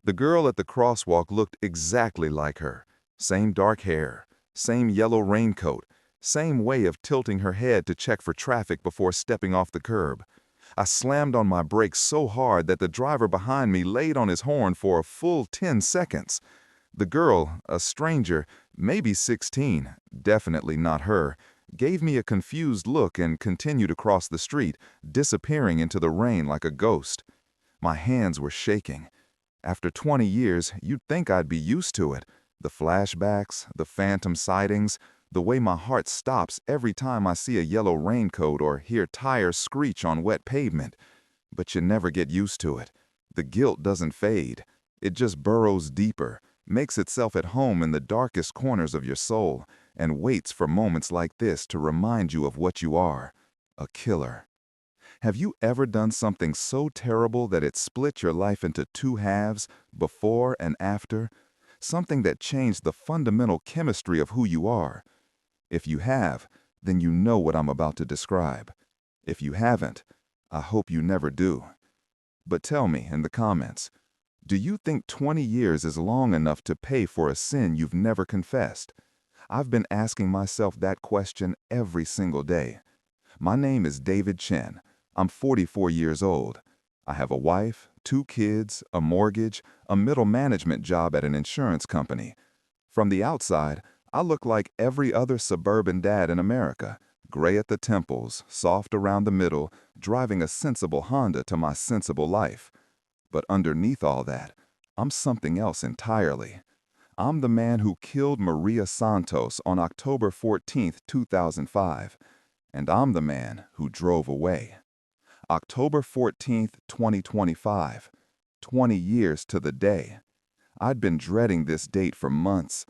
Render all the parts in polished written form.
The girl at the crosswalk looked exactly like her. Same dark hair, same yellow raincoat, same way of tilting her head to check for traffic before stepping off the curb. I slammed on my brakes so hard that the driver behind me laid on his horn for a full 10 seconds. The girl, a stranger, maybe 16, definitely not her, gave me a confused look and continued across the street, disappearing into the rain like a ghost. My hands were shaking. After 20 years, you'd think I'd be used to it. The flashbacks, the phantom sightings, the way my heart stops every time I see a yellow raincoat or hear tires screech on wet pavement. But you never get used to it. The guilt doesn't fade. It just burrows deeper, makes itself at home in the darkest corners of your soul, and waits for moments like this to remind you of what you are, a killer. Have you ever done something so terrible that it split your life into two halves, before and after? Something that changed the fundamental chemistry of who you are? If you have, then you know what I'm about to describe. If you haven't, I hope you never do. But tell me in the comments, do you think 20 years is long enough to pay for a sin you've never confessed? I've been asking myself that question every single day. My name is David Chen. I'm 44 years old. I have a wife, 2 kids, a mortgage, a middle management job at an insurance company. From the outside, I look like every other suburban dad in America, gray at the temples, soft around the middle, driving a sensible Honda to my sensible life. But underneath all that, I'm something else entirely. I'm the man who killed Maria Santos on October 14, 2005. And I'm the man who drove away. October 14, 2025. 20 years to the day. I'd been dreading this date for months.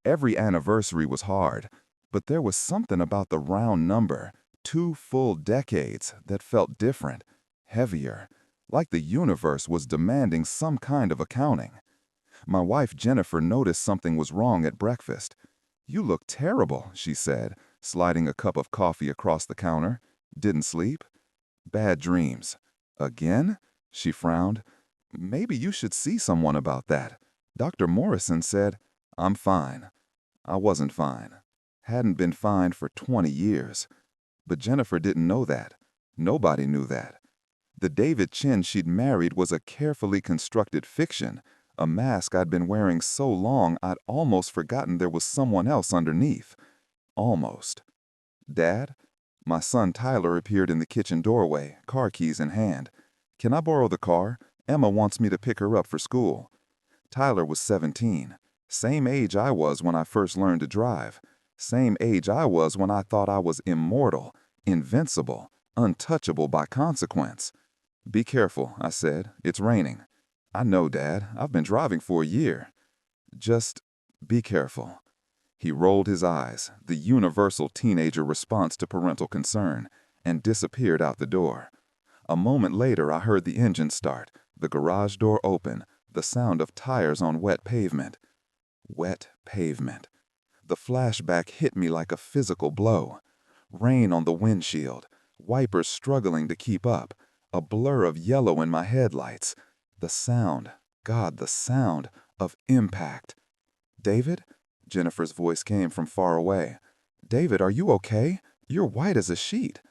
Every anniversary was hard, but there was something about the round number, 2 full decades, that felt different, heavier, like the universe was demanding some kind of accounting. My wife Jennifer noticed something was wrong at breakfast. "You look terrible," she said, sliding a cup of coffee across the counter. "Didn't sleep?" "Bad dreams." "Again?" She frowned. "Maybe you should see someone about that. Dr. Morrison said—" "I'm fine." I wasn't fine. Hadn't been fine for 20 years. But Jennifer didn't know that. Nobody knew that. The David Chen she'd married was a carefully constructed fiction, a mask I'd been wearing so long I'd almost forgotten there was someone else underneath. Almost. "Dad?" My son Tyler appeared in the kitchen doorway, car keys in hand. "Can I borrow the car? Emma wants me to pick her up for school." Tyler was 17. Same age I was when I first learned to drive. Same age I was when I thought I was immortal, invincible, untouchable by consequence. "Be careful," I said. "It's raining." "I know, Dad. I've been driving for a year." "Just be careful." He rolled his eyes, the universal teenager response to parental concern, and disappeared out the door. A moment later, I heard the engine start, the garage door open, the sound of tires on wet pavement. Wet pavement. The flashback hit me like a physical blow. Rain on the windshield, wipers struggling to keep up, a blur of yellow in my headlights. The sound, God, the sound of impact. "David?" Jennifer's voice came from far away. "David, are you okay? You're white as a sheet."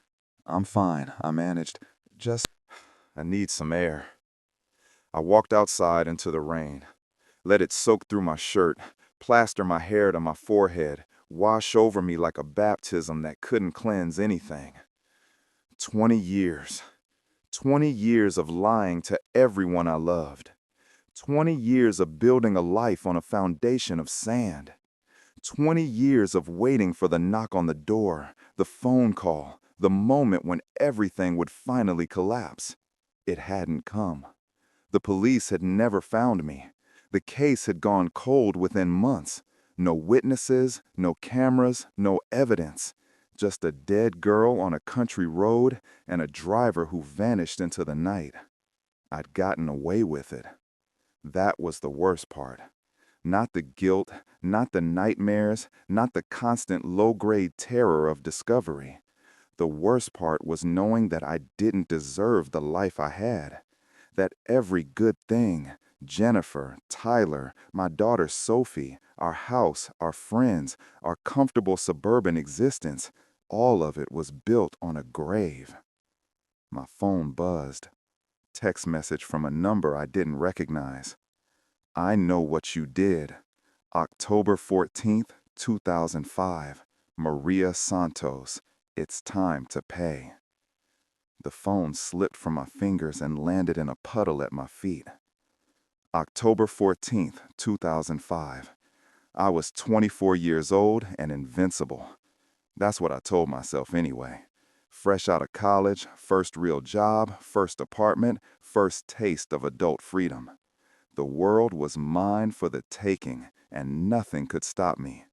"I'm fine," I managed. I need some air." I walked outside into the rain, let it soak through my shirt, plaster my hair to my forehead, wash over me like a baptism that couldn't cleanse anything. 20 years. 20 years of lying to everyone I loved. 20 years of building a life on a foundation of sand. 20 years of waiting for the knock on the door, the phone call, the moment when everything would finally collapse. It hadn't come. The police had never found me. The case had gone cold within months. No witnesses, no cameras, no evidence. Just a dead girl on a country road and a driver who vanished into the night. I'd gotten away with it. That was the worst part. Not the guilt, not the nightmares, not the constant low-grade terror of discovery. The worst part was knowing that I didn't deserve the life I had. That every good thing, Jennifer, Tyler, my daughter Sophie, our house, our friends, our comfortable suburban existence, all of it was built on a grave. My phone buzzed. Text message from a number I didn't recognize. I know what you did. October 14th, 2005. Maria Santos. It's time to pay. The phone slipped from my fingers and landed in a puddle at my feet. October 14th, 2005. I was 24 years old and invincible. That's what I told myself anyway. Fresh out of college, first real job, first apartment, first taste of adult freedom. The world was mine for the taking, and nothing could stop me.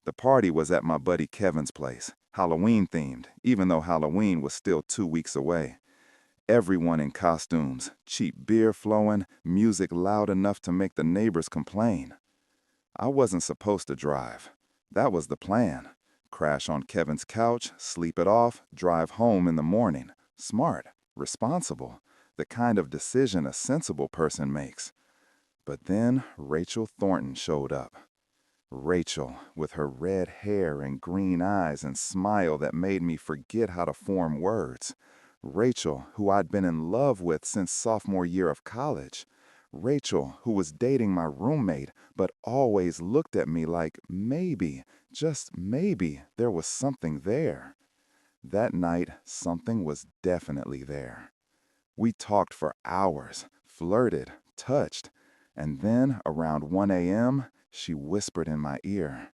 The party was at my buddy Kevin's place, Halloween-themed, even though Halloween was still 2 weeks away. Everyone in costumes, cheap beer flowing, music loud enough to make the neighbors complain. I wasn't supposed to drive. That was the plan. Crash on Kevin's couch, sleep it off, drive home in the morning. Smart, responsible, the kind of decision a sensible person makes. But then Rachel Thornton showed up. Rachel, with her red hair and green eyes and smile that made me forget how to form words. Rachel, who I'd been in love with since sophomore year of college. Rachel, who was dating my roommate, but always looked at me like maybe, just maybe, there was something there. That night, something was definitely there. We talked for hours, flirted, touched, and then, around 1 a.m., she whispered in my ear,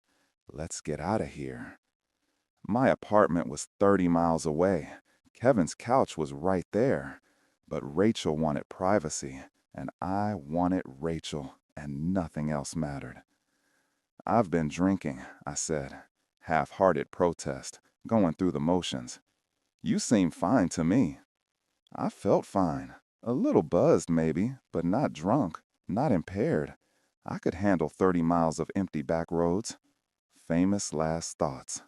"Let's get out of here." My apartment was 30 miles away. Kevin's couch was right there. But Rachel wanted privacy, and I wanted Rachel, and nothing else mattered. "I've been drinking," I said, half-hearted protest, going through the motions. "You seem fine to me." I felt fine. A little buzzed, maybe, but not drunk, not impaired. I could handle 30 miles of empty back roads. Famous last thoughts.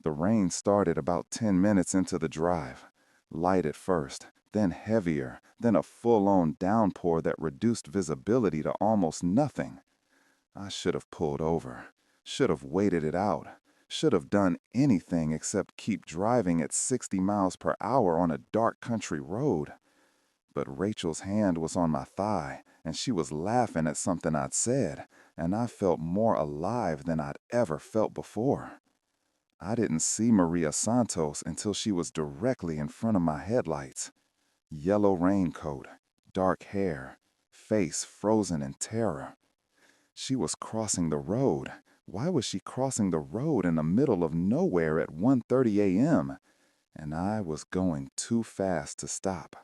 The rain started about 10 minutes into the drive. Light at first, then heavier, then a full-on downpour that reduced visibility to almost nothing. I should have pulled over, should have waited it out, should have done anything except keep driving at 60 miles per hour on a dark country road. But Rachel's hand was on my thigh, and she was laughing at something I'd said, and I felt more alive than I'd ever felt before. I didn't see Maria Santos until she was directly in front of my headlights. Yellow raincoat, dark hair, face frozen in terror. She was crossing the road. Why was she crossing the road in the middle of nowhere at 1:30 a.m.? And I was going too fast to stop.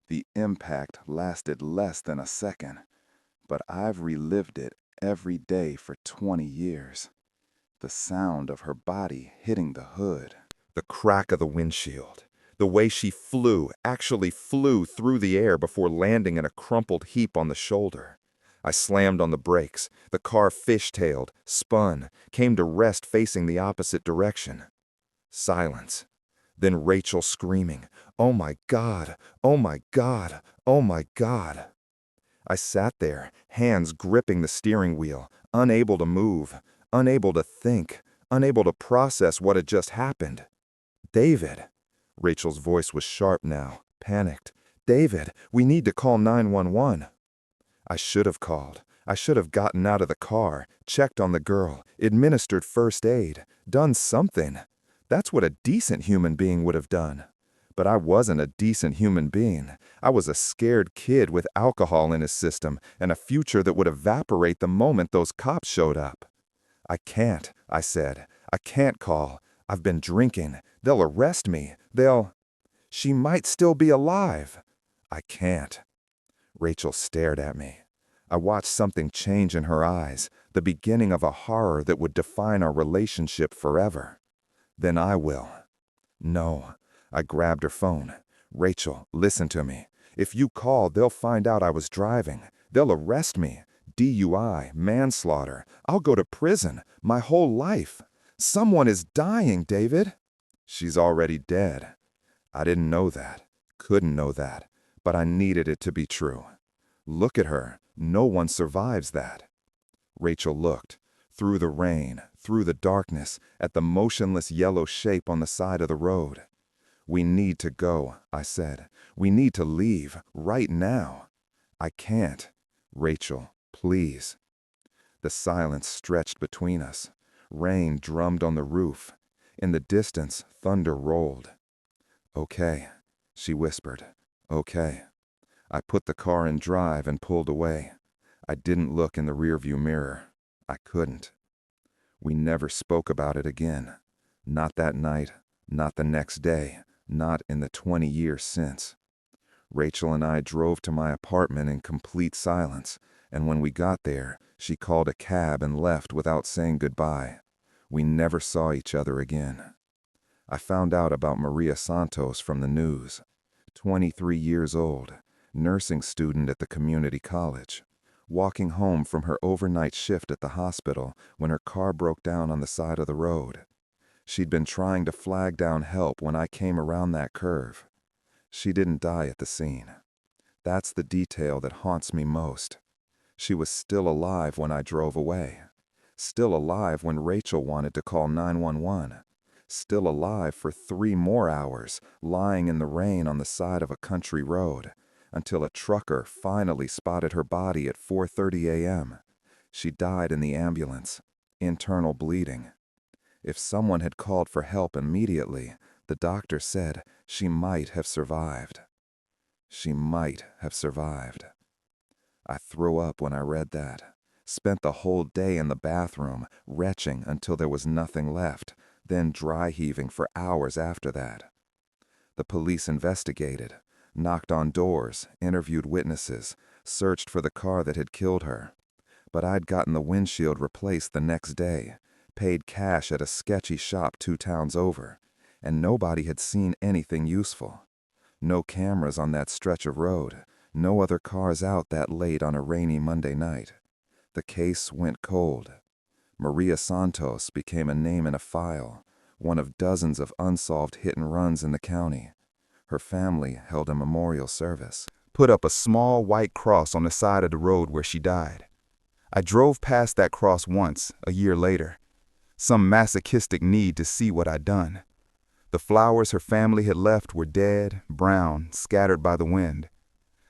The impact lasted less than a second, but I've relived it every day for 20 years. The sound of her body hitting the hood. The crack of the windshield. The way she actually flew through the air before landing in a crumpled heap on the shoulder. I slammed on the brakes. The car fishtailed, spun, came to rest facing the opposite direction. Silence. Then Rachel screaming, "Oh my God! Oh my God! Oh my God!" I sat there, hands gripping the steering wheel, unable to move, unable to think, unable to process what had just happened. "David." Rachel's voice was sharp now, panicked. "David, we need to call 911. I should have called. I should have gotten out of the car, checked on the girl, administered first aid, done something. That's what a decent human being would have done. But I wasn't a decent human being. I was a scared kid with alcohol in his system and a future that would evaporate the moment those cops showed up. "I can't," I said. "I can't call. I've been drinking. They'll arrest me. She might still be alive. I can't." Rachel stared at me. I watched something change in her eyes, the beginning of a horror that would define our relationship forever. "Then I will." "No." I grabbed her phone. "Rachel, listen to me. If you call, they'll find out I was driving. They'll arrest me. DUI, manslaughter. I'll go to prison, my whole life. Someone is dying, David." "She's already dead." I didn't know that, couldn't know that, but I needed it to be true. Look at her. No one survives that. Rachel looked, through the rain, through the darkness, at the motionless yellow shape on the side of the road. We need to go, I said. We need to leave, right now. I can't. Rachel, please. The silence stretched between us. Rain drummed on the roof. In the distance, thunder rolled. Okay, she whispered. Okay. I put the car in drive and pulled away. I didn't look in the rearview mirror. I couldn't. We never spoke about it again. Not that night, not the next day, not in the 20 years since. Rachel and I drove to my apartment in complete silence, and when we got there, she called a cab and left without saying goodbye. We never saw each other again. I found out about Maria Santos from the news. 23 years old, nursing student at the community college, walking home from her overnight shift at the hospital when her car broke down on the side of the road. She'd been trying to flag down help when I came around that curve. She didn't die at the scene. That's the detail that haunts me most. She was still alive when I drove away. Still alive when Rachel wanted to call 911. Still alive for 3 more hours, lying in the rain on the side of a country road, until a trucker finally spotted her body at 4:30 a.m. She died in the ambulance, internal bleeding. If someone had called for help immediately, the doctor said she might have survived. She might have survived. I threw up when I read that. Spent the whole day in the bathroom, retching until there was nothing left, then dry heaving for hours after that. The police investigated, knocked on doors, interviewed witnesses, searched for the car that had killed her. But I'd gotten the windshield replaced the next day, paid cash at a sketchy shop 2 towns over, and nobody had seen anything useful. No cameras on that stretch of road, no other cars out that late on a rainy Monday night. The case went cold. Maria Santos became a name in a file, one of dozens of unsolved hit-and-runs in the county. Her family held a memorial service, put up a small white cross on the side of the road where she died. I drove past that cross once, a year later. Some masochistic need to see what I'd done. The flowers her family had left were dead, brown, scattered by the wind.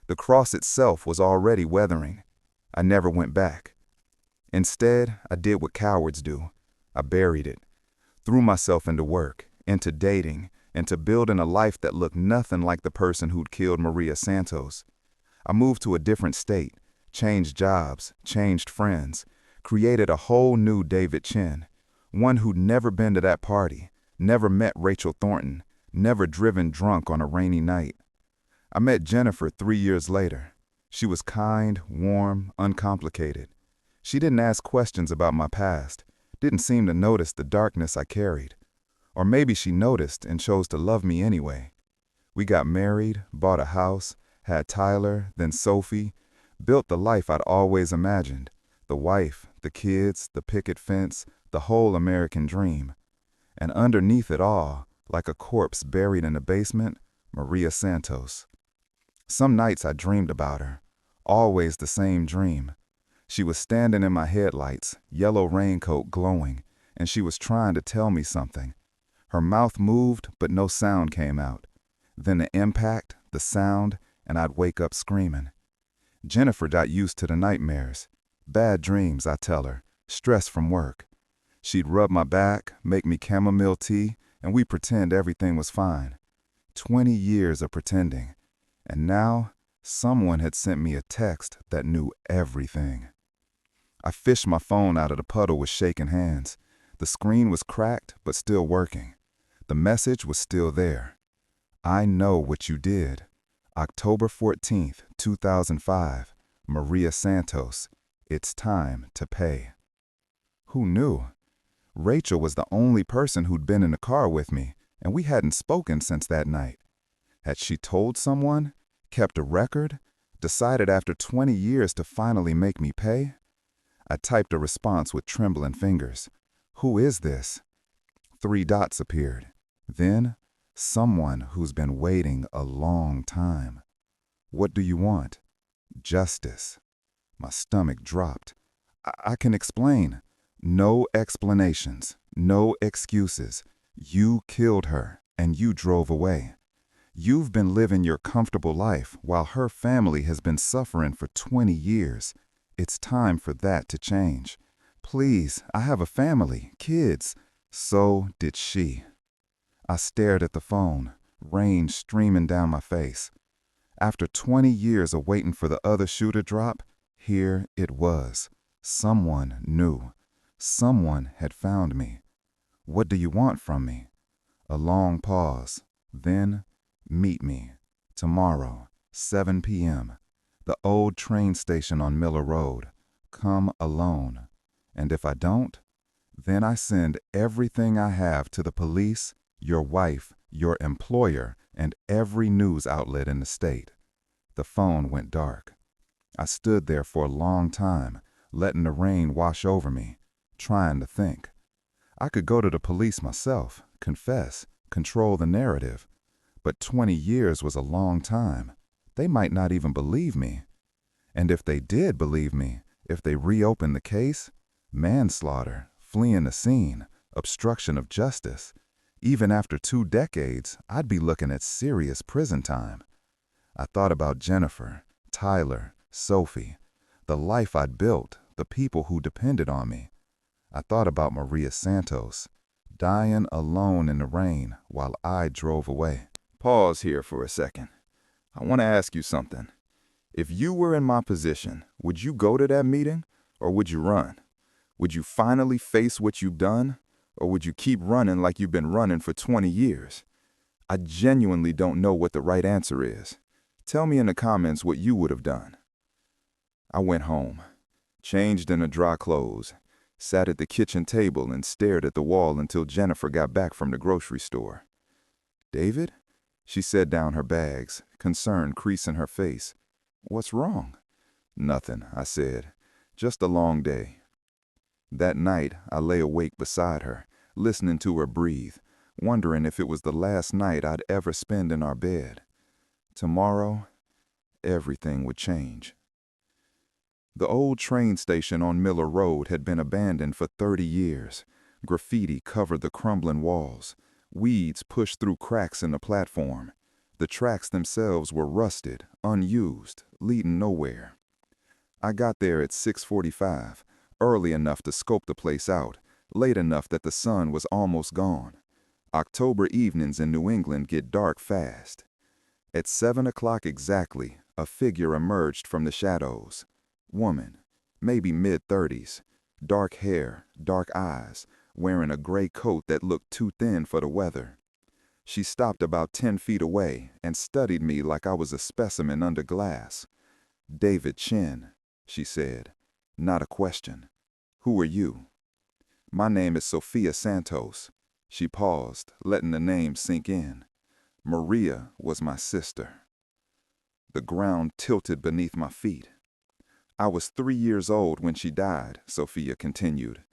The cross itself was already weathering. I never went back. Instead, I did what cowards do. I buried it. Threw myself into work, into dating, into building a life that looked nothing like the person who'd killed Maria Santos. I moved to a different state, changed jobs, changed friends, created a whole new David Chin, one who'd never been to that party, never met Rachel Thornton, never driven drunk on a rainy night. I met Jennifer 3 years later. She was kind, warm, uncomplicated. She didn't ask questions about my past, didn't seem to notice the darkness I carried. Or maybe she noticed and chose to love me anyway. We got married, bought a house, had Tyler, then Sophie, built the life I'd always imagined, the wife, the kids, the picket fence, the whole American dream. And underneath it all, like a corpse buried in a basement, Maria Santos. Some nights I dreamed about her, always the same dream. She was standing in my headlights, yellow raincoat glowing, and she was trying to tell me something. Her mouth moved, but no sound came out. Then the impact, the sound, and I'd wake up screaming. Jennifer got used to the nightmares. Bad dreams, I tell her, stress from work. She'd rub my back, make me chamomile tea, and we'd pretend everything was fine. 20 years of pretending. And now, someone had sent me a text that knew everything. I fished my phone out of the puddle with shaking hands. The screen was cracked, but still working. The message was still there. I know what you did. October 14th, 2005. Maria Santos. It's time to pay. Who knew? Rachel was the only person who'd been in the car with me, and we hadn't spoken since that night. Had she told someone? Kept a record? Decided after 20 years to finally make me pay? I typed a response with trembling fingers. Who is this? 3 dots appeared. Then, someone who's been waiting a long time. What do you want? Justice. My stomach dropped. I can explain. No explanations, no excuses. You killed her, and you drove away. You've been living your comfortable life while her family has been suffering for 20 years. It's time for that to change. Please, I have a family, kids. So did she. I stared at the phone, rain streaming down my face. After 20 years of waiting for the other shoe to drop, here it was. Someone knew. Someone had found me. What do you want from me? A long pause. Then, meet me. Tomorrow, 7 p.m. The old train station on Miller Road. Come alone. And if I don't, then I send everything I have to the police, your wife, your employer, and every news outlet in the state. The phone went dark. I stood there for a long time, letting the rain wash over me, trying to think. I could go to the police myself, confess, control the narrative. But 20 years was a long time. They might not even believe me. And if they did believe me, if they reopened the case, manslaughter, fleeing the scene, obstruction of justice, even after 2 decades, I'd be looking at serious prison time. I thought about Jennifer, Tyler, Sophie, the life I'd built, the people who depended on me. I thought about Maria Santos, dying alone in the rain while I drove away. Pause here for a second. I want to ask you something. If you were in my position, would you go to that meeting, or would you run? Would you finally face what you've done, or would you keep running like you've been running for 20 years? I genuinely don't know what the right answer is. Tell me in the comments what you would have done. I went home, changed into dry clothes, sat at the kitchen table and stared at the wall until Jennifer got back from the grocery store. David? She set down her bags, concern creasing her face. What's wrong? Nothing, I said. Just a long day. That night, I lay awake beside her, listening to her breathe, wondering if it was the last night I'd ever spend in our bed. Tomorrow, everything would change. The old train station on Miller Road had been abandoned for 30 years. Graffiti covered the crumbling walls. Weeds pushed through cracks in the platform. The tracks themselves were rusted, unused, leading nowhere. I got there at 6:45, early enough to scope the place out, late enough that the sun was almost gone. October evenings in New England get dark fast. At 7 o'clock exactly, a figure emerged from the shadows. Woman, maybe mid-30s, dark hair, dark eyes, wearing a gray coat that looked too thin for the weather. She stopped about 10 feet away and studied me like I was a specimen under glass. David Chin, she said, not a question. Who are you? My name is Sophia Santos. She paused, letting the name sink in. Maria was my sister. The ground tilted beneath my feet. I was 3 years old when she died, Sophia continued.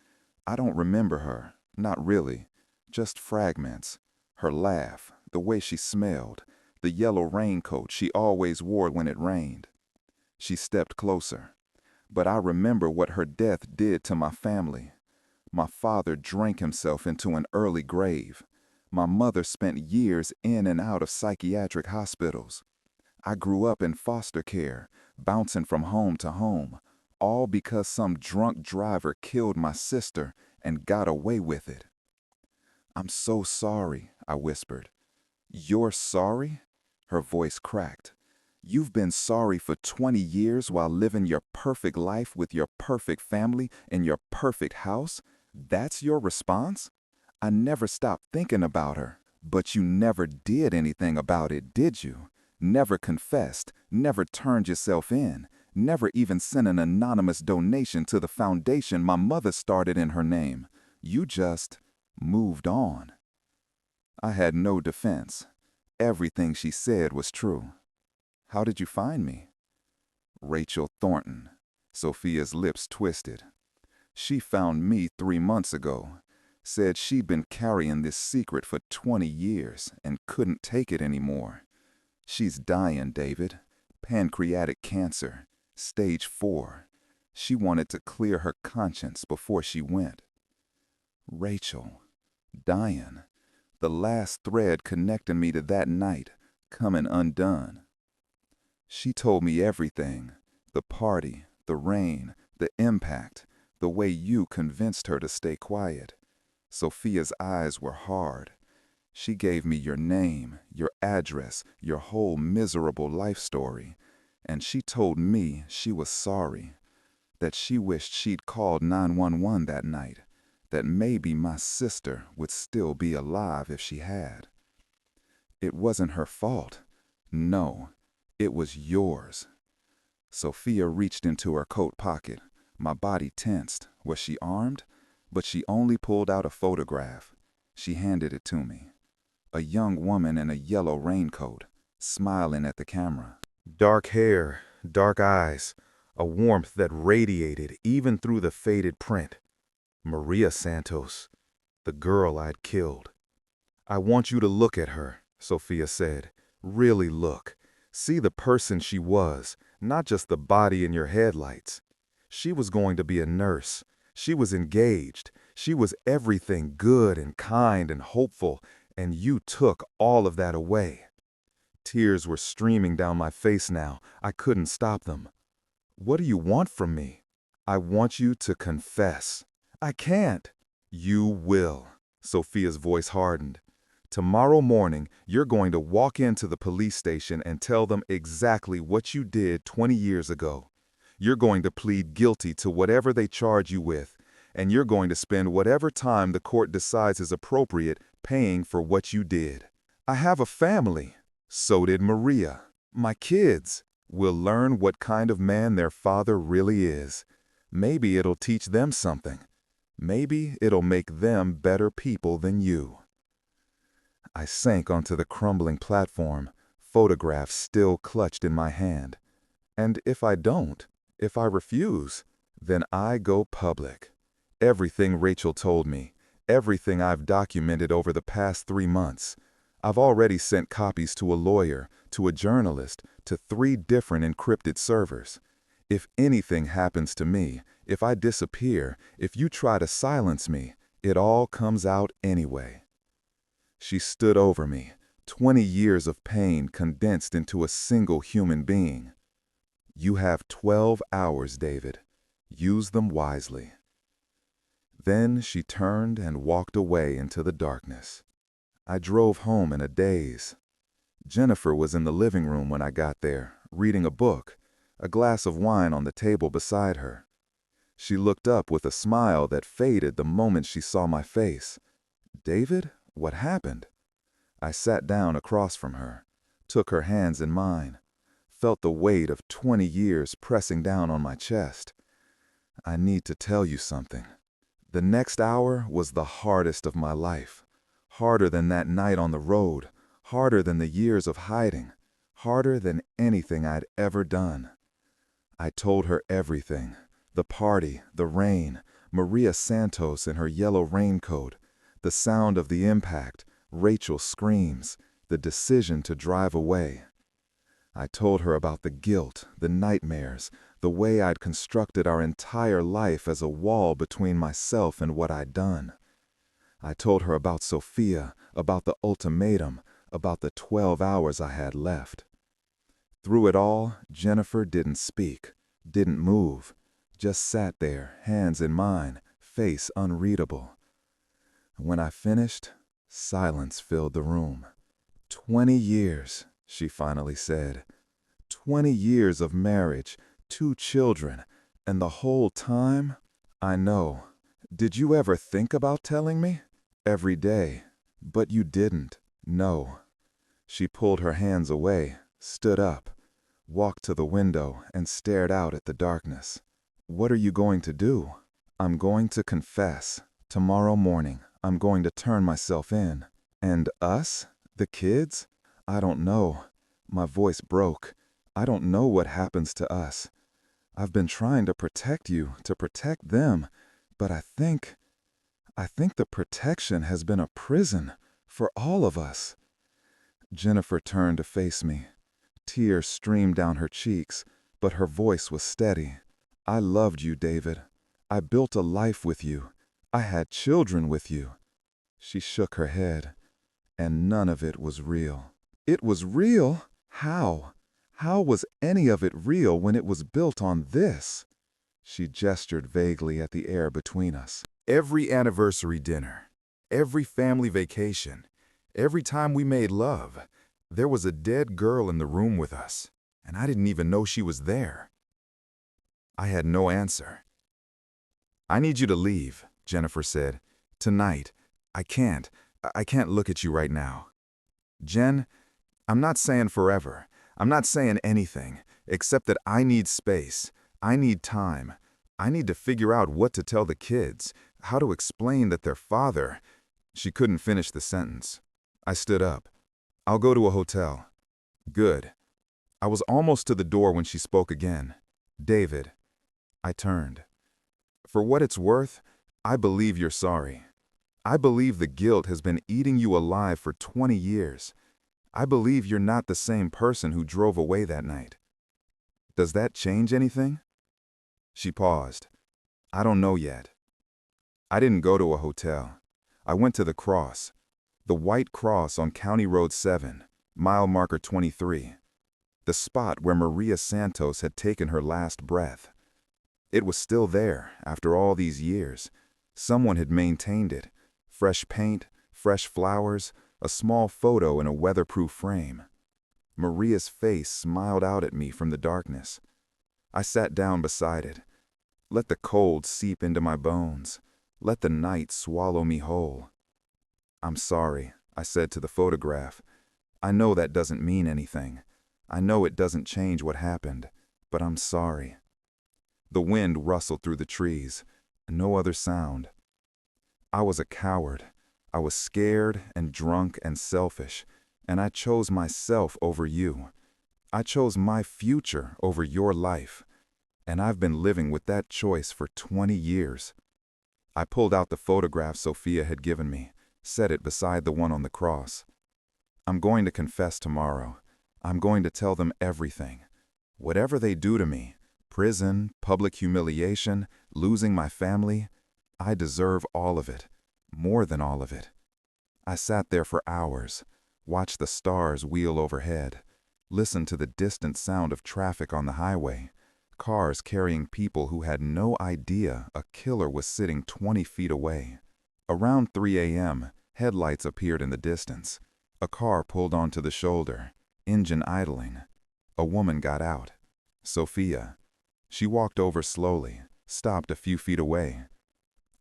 I don't remember her, not really, just fragments. Her laugh, the way she smelled, the yellow raincoat she always wore when it rained. She stepped closer. But I remember what her death did to my family. My father drank himself into an early grave. My mother spent years in and out of psychiatric hospitals. I grew up in foster care, bouncing from home to home, all because some drunk driver killed my sister and got away with it. I'm so sorry, I whispered. You're sorry? Her voice cracked. You've been sorry for 20 years while living your perfect life with your perfect family in your perfect house? That's your response? I never stopped thinking about her. But you never did anything about it, did you? Never confessed, never turned yourself in, never even sent an anonymous donation to the foundation my mother started in her name. You just moved on. I had no defense. Everything she said was true. How did you find me? Rachel Thornton. Sophia's lips twisted. She found me 3 months ago. Said she'd been carrying this secret for 20 years and couldn't take it anymore. She's dying, David. Pancreatic cancer, stage 4. She wanted to clear her conscience before she went. Rachel, dying, the last thread connecting me to that night, coming undone. She told me everything, the party, the rain, the impact, the way you convinced her to stay quiet. Sophia's eyes were hard. She gave me your name, your address, your whole miserable life story, and she told me she was sorry, that she wished she'd called 911 that night, that maybe my sister would still be alive if she had. It wasn't her fault. No, it was yours. Sophia reached into her coat pocket. My body tensed. Was she armed? But she only pulled out a photograph. She handed it to me. A young woman in a yellow raincoat, smiling at the camera. Dark hair, dark eyes, a warmth that radiated even through the faded print. Maria Santos, the girl I'd killed. I want you to look at her, Sophia said. Really look. See the person she was, not just the body in your headlights. She was going to be a nurse. She was engaged. She was everything good and kind and hopeful, and you took all of that away. Tears were streaming down my face now. I couldn't stop them. What do you want from me? I want you to confess. I can't. You will. Sophia's voice hardened. Tomorrow morning, you're going to walk into the police station and tell them exactly what you did 20 years ago. You're going to plead guilty to whatever they charge you with, and you're going to spend whatever time the court decides is appropriate paying for what you did. I have a family. So did Maria. My kids will learn what kind of man their father really is. Maybe it'll teach them something. Maybe it'll make them better people than you. I sank onto the crumbling platform, photographs still clutched in my hand. And if I don't, if I refuse, then I go public. Everything Rachel told me, everything I've documented over the past 3 months, I've already sent copies to a lawyer, to a journalist, to 3 different encrypted servers. If anything happens to me, if I disappear, if you try to silence me, it all comes out anyway. She stood over me, 20 years of pain condensed into a single human being. You have 12 hours, David. Use them wisely. Then she turned and walked away into the darkness. I drove home in a daze. Jennifer was in the living room when I got there, reading a book, a glass of wine on the table beside her. She looked up with a smile that faded the moment she saw my face. David? What happened? I sat down across from her, took her hands in mine, felt the weight of 20 years pressing down on my chest. I need to tell you something. The next hour was the hardest of my life. Harder than that night on the road, harder than the years of hiding, harder than anything I'd ever done. I told her everything. The party, the rain, Maria Santos in her yellow raincoat, the sound of the impact, Rachel's screams, the decision to drive away. I told her about the guilt, the nightmares, the way I'd constructed our entire life as a wall between myself and what I'd done. I told her about Sophia, about the ultimatum, about the 12 hours I had left. Through it all, Jennifer didn't speak, didn't move, just sat there, hands in mine, face unreadable. When I finished, silence filled the room. 20 years, she finally said. 20 years of marriage, 2 children, and the whole time, I know. Did you ever think about telling me? Every day. But you didn't. No. She pulled her hands away, stood up, walked to the window, and stared out at the darkness. What are you going to do? I'm going to confess. Tomorrow morning, I'm going to turn myself in. And us? The kids? I don't know. My voice broke. I don't know what happens to us. I've been trying to protect you, to protect them, but I think the protection has been a prison for all of us. Jennifer turned to face me. Tears streamed down her cheeks, but her voice was steady. I loved you, David. I built a life with you. I had children with you. She shook her head, and none of it was real. It was real? How? How was any of it real when it was built on this? She gestured vaguely at the air between us. Every anniversary dinner, every family vacation, every time we made love, there was a dead girl in the room with us, and I didn't even know she was there. I had no answer. I need you to leave, Jennifer said. Tonight. I can't look at you right now. Jen, I'm not saying forever. I'm not saying anything, except that I need space. I need time. I need to figure out what to tell the kids, how to explain that their father... She couldn't finish the sentence. I stood up. I'll go to a hotel. Good. I was almost to the door when she spoke again. David. I turned. For what it's worth, I believe you're sorry. I believe the guilt has been eating you alive for 20 years. I believe you're not the same person who drove away that night. Does that change anything? She paused. I don't know yet. I didn't go to a hotel. I went to the cross. The white cross on County Road 7, mile marker 23. The spot where Maria Santos had taken her last breath. It was still there after all these years. Someone had maintained it. Fresh paint, fresh flowers, a small photo in a weatherproof frame. Maria's face smiled out at me from the darkness. I sat down beside it. Let the cold seep into my bones. Let the night swallow me whole. I'm sorry, I said to the photograph. I know that doesn't mean anything. I know it doesn't change what happened, but I'm sorry. The wind rustled through the trees. No other sound. I was a coward. I was scared and drunk and selfish, and I chose myself over you. I chose my future over your life, and I've been living with that choice for 20 years. I pulled out the photograph Sophia had given me, set it beside the one on the cross. I'm going to confess tomorrow. I'm going to tell them everything. Whatever they do to me, prison, public humiliation, losing my family, I deserve all of it, more than all of it. I sat there for hours, watched the stars wheel overhead, listened to the distant sound of traffic on the highway, cars carrying people who had no idea a killer was sitting 20 feet away. Around 3 a.m., headlights appeared in the distance. A car pulled onto the shoulder, engine idling. A woman got out. Sophia. She walked over slowly, stopped a few feet away.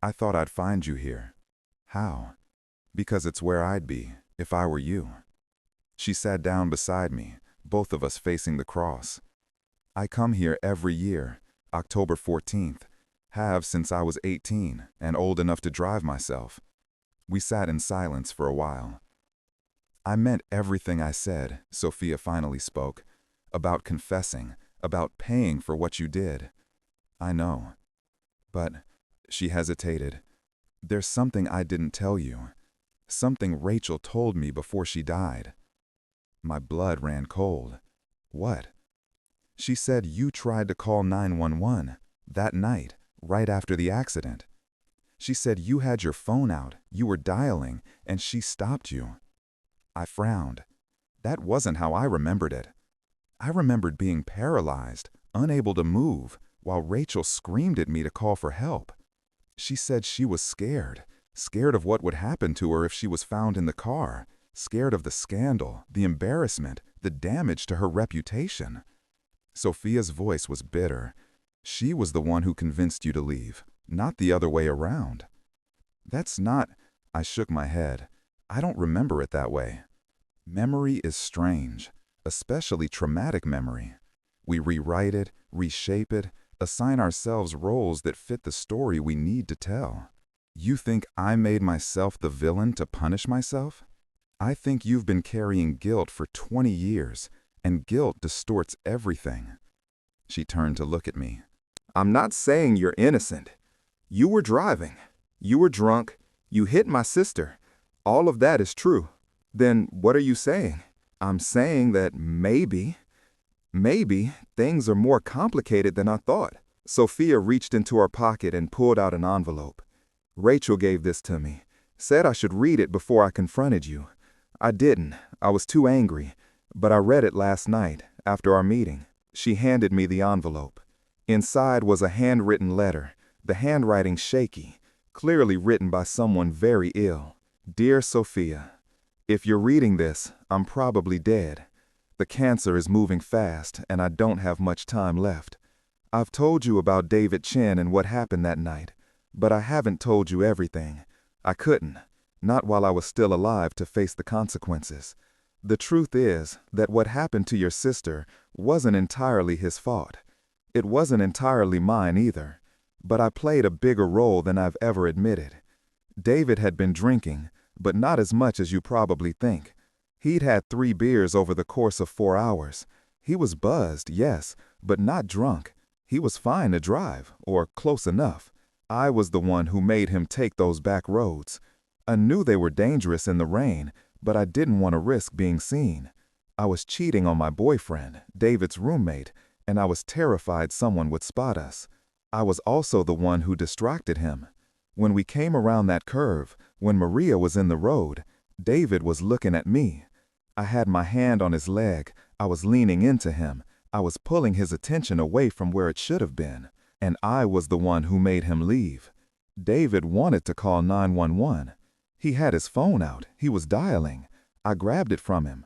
I thought I'd find you here. How? Because it's where I'd be, if I were you. She sat down beside me, both of us facing the cross. I come here every year, October 14th, have since I was 18 and old enough to drive myself. We sat in silence for a while. I meant everything I said, Sophia finally spoke, about confessing, about paying for what you did. I know. But, she hesitated, there's something I didn't tell you. Something Rachel told me before she died. My blood ran cold. What? She said you tried to call 911 that night, right after the accident. She said you had your phone out, you were dialing, and she stopped you. I frowned. That wasn't how I remembered it. I remembered being paralyzed, unable to move, while Rachel screamed at me to call for help. She said she was scared, scared of what would happen to her if she was found in the car, scared of the scandal, the embarrassment, the damage to her reputation. Sophia's voice was bitter. She was the one who convinced you to leave, not the other way around. That's not... I shook my head. I don't remember it that way. Memory is strange, especially traumatic memory. We rewrite it, reshape it, assign ourselves roles that fit the story we need to tell. You think I made myself the villain to punish myself? I think you've been carrying guilt for 20 years, and guilt distorts everything. She turned to look at me. I'm not saying you're innocent. You were driving. You were drunk. You hit my sister. All of that is true. Then what are you saying? I'm saying that maybe Maybe things are more complicated than I thought. Sophia reached into her pocket and pulled out an envelope. Rachel gave this to me. Said I should read it before I confronted you. I didn't. I was too angry. But I read it last night, after our meeting. She handed me the envelope. Inside was a handwritten letter, the handwriting shaky, clearly written by someone very ill. Dear Sophia, if you're reading this, I'm probably dead. The cancer is moving fast, and I don't have much time left. I've told you about David Chen and what happened that night, but I haven't told you everything. I couldn't, not while I was still alive to face the consequences. The truth is that what happened to your sister wasn't entirely his fault. It wasn't entirely mine either, but I played a bigger role than I've ever admitted. David had been drinking, but not as much as you probably think. He'd had 3 beers over the course of 4 hours. He was buzzed, yes, but not drunk. He was fine to drive, or close enough. I was the one who made him take those back roads. I knew they were dangerous in the rain, but I didn't want to risk being seen. I was cheating on my boyfriend, David's roommate, and I was terrified someone would spot us. I was also the one who distracted him. When we came around that curve, when Maria was in the road, David was looking at me. I had my hand on his leg. I was leaning into him. I was pulling his attention away from where it should have been. And I was the one who made him leave. David wanted to call 911. He had his phone out. He was dialing. I grabbed it from him.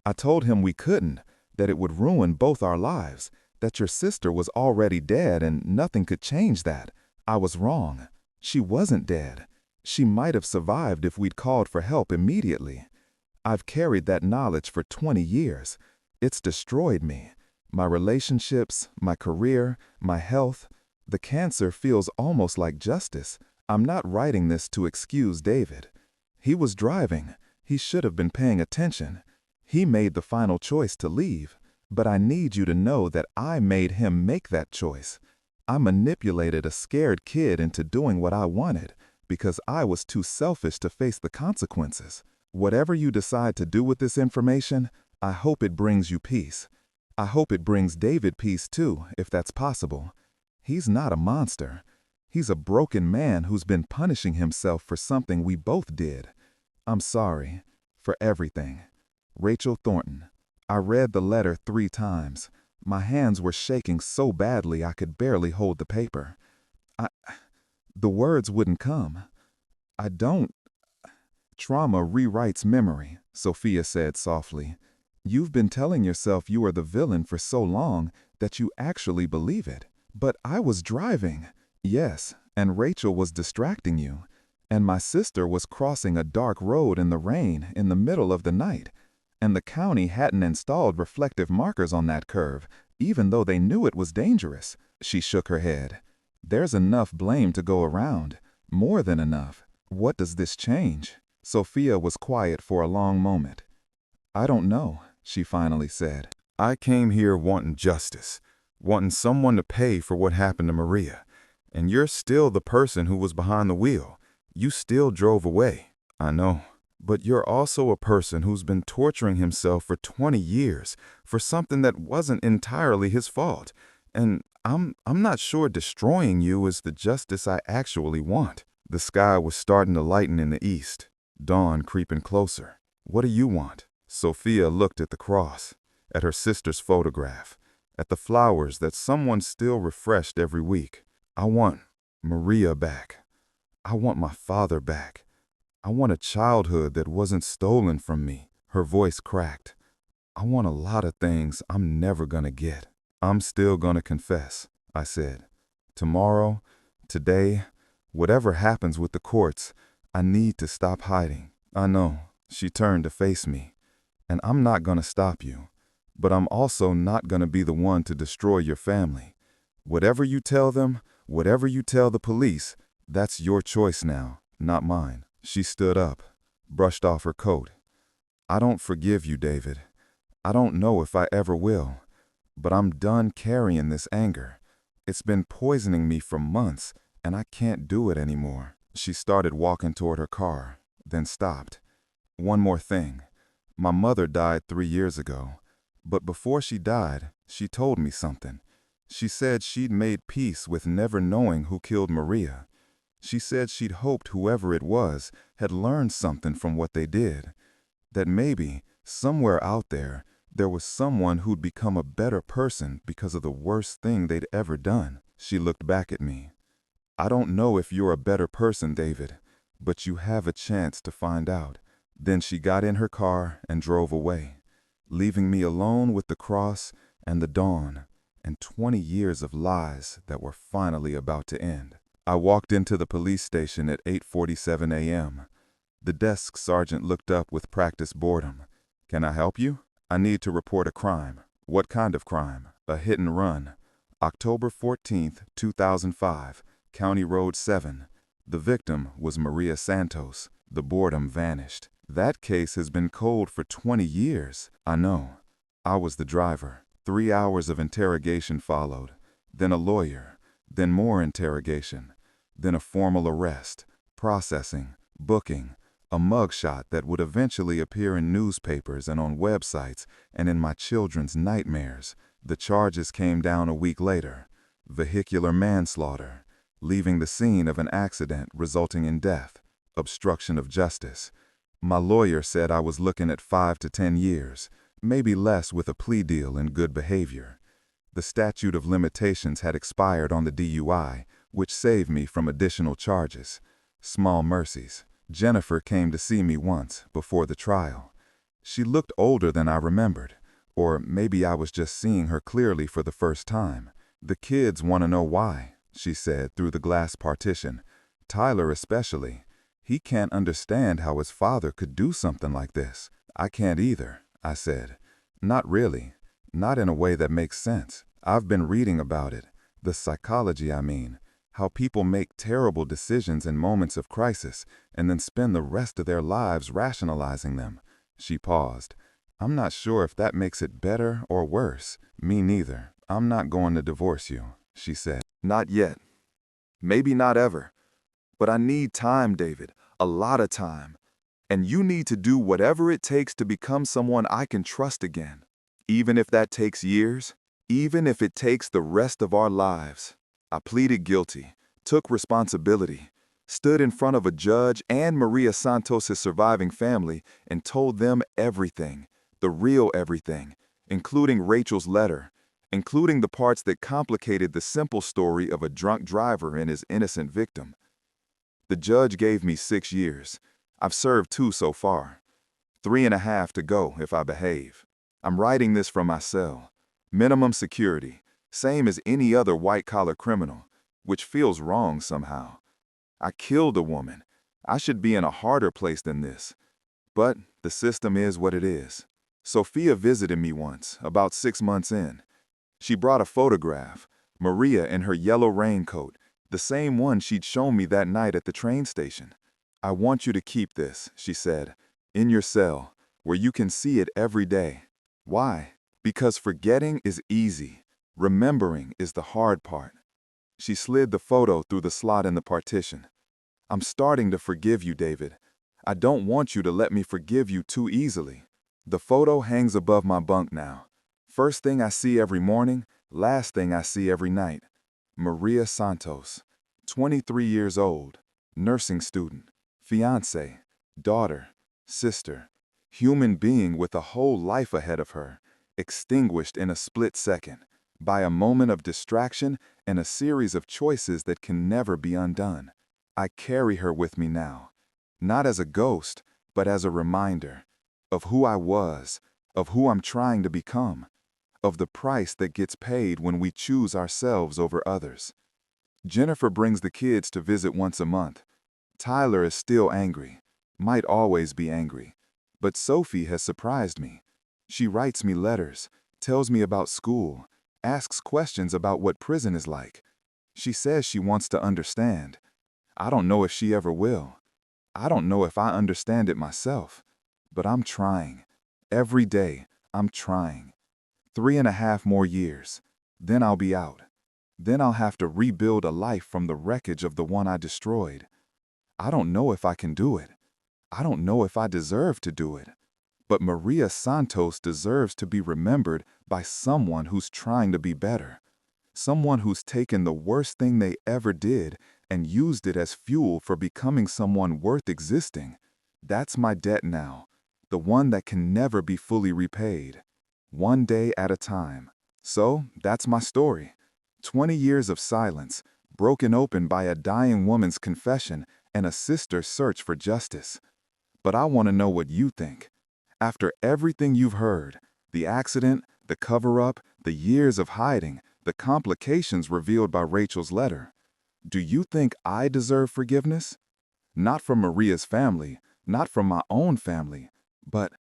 I told him we couldn't, that it would ruin both our lives, that your sister was already dead and nothing could change that. I was wrong. She wasn't dead. She might have survived if we'd called for help immediately. I've carried that knowledge for 20 years. It's destroyed me. My relationships, my career, my health. The cancer feels almost like justice. I'm not writing this to excuse David. He was driving. He should have been paying attention. He made the final choice to leave. But I need you to know that I made him make that choice. I manipulated a scared kid into doing what I wanted because I was too selfish to face the consequences. Whatever you decide to do with this information, I hope it brings you peace. I hope it brings David peace too, if that's possible. He's not a monster. He's a broken man who's been punishing himself for something we both did. I'm sorry for everything. Rachel Thornton. I read the letter 3 times. My hands were shaking so badly I could barely hold the paper. The words wouldn't come. I don't. Trauma rewrites memory, Sophia said softly. You've been telling yourself you are the villain for so long that you actually believe it. But I was driving. Yes, and Rachel was distracting you. And my sister was crossing a dark road in the rain in the middle of the night. And the county hadn't installed reflective markers on that curve, even though they knew it was dangerous. She shook her head. There's enough blame to go around. More than enough. What does this change? Sophia was quiet for a long moment. I don't know, she finally said. I came here wanting justice, wanting someone to pay for what happened to Maria. And you're still the person who was behind the wheel. You still drove away. I know. But you're also a person who's been torturing himself for 20 years for something that wasn't entirely his fault. And I'm not sure destroying you is the justice I actually want. The sky was starting to lighten in the east, dawn creeping closer. What do you want? Sophia looked at the cross, at her sister's photograph, at the flowers that someone still refreshed every week. I want Maria back. I want my father back. I want a childhood that wasn't stolen from me. Her voice cracked. I want a lot of things I'm never gonna get. I'm still gonna confess, I said. Tomorrow, today, whatever happens with the courts, I need to stop hiding. I know. She turned to face me. And I'm not gonna stop you. But I'm also not gonna be the one to destroy your family. Whatever you tell them, whatever you tell the police, that's your choice now, not mine. She stood up, brushed off her coat. I don't forgive you, David. I don't know if I ever will. But I'm done carrying this anger. It's been poisoning me for months, and I can't do it anymore. She started walking toward her car, then stopped. One more thing. My mother died 3 years ago. But before she died, She told me something. She said she'd made peace with never knowing who killed Maria. She said she'd hoped whoever it was had learned something from what they did. That maybe, somewhere out there, there was someone who'd become a better person because of the worst thing they'd ever done. She looked back at me. I don't know if you're a better person, David, but you have a chance to find out. Then she got in her car and drove away, leaving me alone with the cross and the dawn and 20 years of lies that were finally about to end. I walked into the police station at 8:47 a.m. The desk sergeant looked up with practiced boredom. "Can I help you?" "I need to report a crime." "What kind of crime?" "A hit and run. October 14th, 2005, County Road 7. The victim was Maria Santos." The boredom vanished. "That case has been cold for 20 years. I know. I was the driver." 3 hours of interrogation followed, then a lawyer, then more interrogation, then a formal arrest, processing, booking, a mugshot that would eventually appear in newspapers and on websites and in my children's nightmares. The charges came down a week later. Vehicular manslaughter, leaving the scene of an accident resulting in death, obstruction of justice. My lawyer said I was looking at 5 to 10 years, maybe less with a plea deal and good behavior. The statute of limitations had expired on the DUI, which saved me from additional charges. Small mercies. Jennifer came to see me once, before the trial. She looked older than I remembered, or maybe I was just seeing her clearly for the first time. "The kids want to know why," she said through the glass partition. "Tyler especially. He can't understand how his father could do something like this." "I can't either," I said. "Not really. Not in a way that makes sense. I've been reading about it. The psychology, I mean. How people make terrible decisions in moments of crisis and then spend the rest of their lives rationalizing them." She paused. "I'm not sure if that makes it better or worse." "Me neither. I'm not going to divorce you," she said. "Not yet. Maybe not ever. But I need time, David. A lot of time. And you need to do whatever it takes to become someone I can trust again. Even if that takes years. Even if it takes the rest of our lives." I pleaded guilty, took responsibility, stood in front of a judge and Maria Santos' surviving family and told them everything, the real everything, including Rachel's letter, including the parts that complicated the simple story of a drunk driver and his innocent victim. The judge gave me 6 years. I've served 2 so far. 3.5 to go if I behave. I'm writing this from my cell. Minimum security. Same as any other white-collar criminal, which feels wrong somehow. I killed a woman. I should be in a harder place than this. But the system is what it is. Sophia visited me once, about 6 months in. She brought a photograph, Maria in her yellow raincoat, the same one she'd shown me that night at the train station. "I want you to keep this," she said, "in your cell, where you can see it every day." Why? Because forgetting is easy. Remembering is the hard part. She slid the photo through the slot in the partition. "I'm starting to forgive you, David. I don't want you to let me forgive you too easily." The photo hangs above my bunk now. First thing I see every morning, last thing I see every night. Maria Santos, 23 years old, nursing student, fiance, daughter, sister, human being with a whole life ahead of her, extinguished in a split second, by a moment of distraction and a series of choices that can never be undone. I carry her with me now, not as a ghost, but as a reminder of who I was, of who I'm trying to become, of the price that gets paid when we choose ourselves over others. Jennifer brings the kids to visit once a month. Tyler is still angry, might always be angry, but Sophie has surprised me. She writes me letters, tells me about school, asks questions about what prison is like. She says she wants to understand. I don't know if she ever will. I don't know if I understand it myself, but I'm trying. Every day, I'm trying. 3.5 more years, then I'll be out. Then I'll have to rebuild a life from the wreckage of the one I destroyed. I don't know if I can do it. I don't know if I deserve to do it. But Maria Santos deserves to be remembered by someone who's trying to be better. Someone who's taken the worst thing they ever did and used it as fuel for becoming someone worth existing. That's my debt now, the one that can never be fully repaid. One day at a time. So, that's my story. 20 years of silence, broken open by a dying woman's confession and a sister's search for justice. But I want to know what you think. After everything you've heard, the accident, the cover-up, the years of hiding, the complications revealed by Rachel's letter, do you think I deserve forgiveness? Not from Maria's family, not from my own family, but